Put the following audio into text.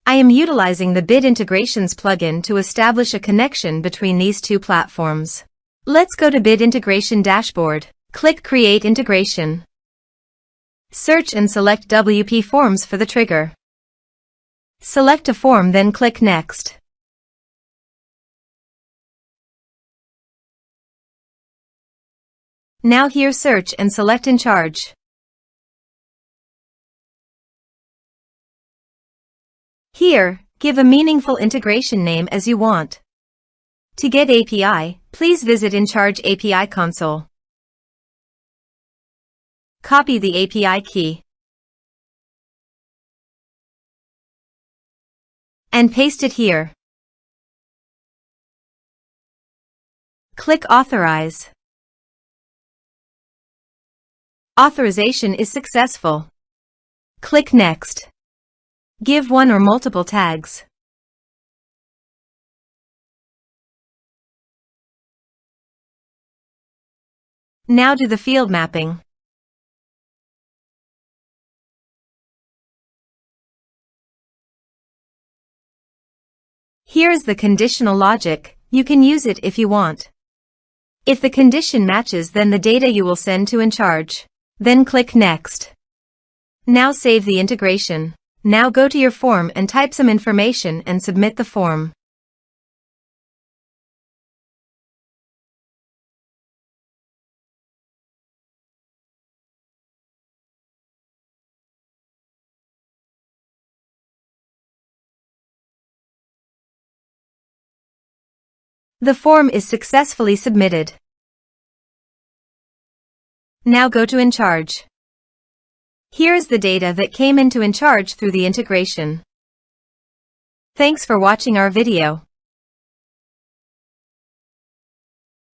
I am utilizing the Bid Integrations plugin to establish a connection between these two platforms. Let's go to Bid Integration Dashboard. Click Create Integration. Search and select WPForms for the trigger. Select a form, then click Next. Now here search and select Encharge. Here, give a meaningful integration name as you want. To get API, please visit Encharge API console. Copy the API key and paste it here. Click Authorize. Authorization is successful. Click Next. Give one or multiple tags. Now do the field mapping. Here is the conditional logic. You can use it if you want. If the condition matches, then the data you will send to Encharge. Then click Next. Now save the integration. Now go to your form and type some information and submit the form. The form is successfully submitted. Now go to Encharge. Here is the data that came into Encharge through the integration. Thanks for watching our video.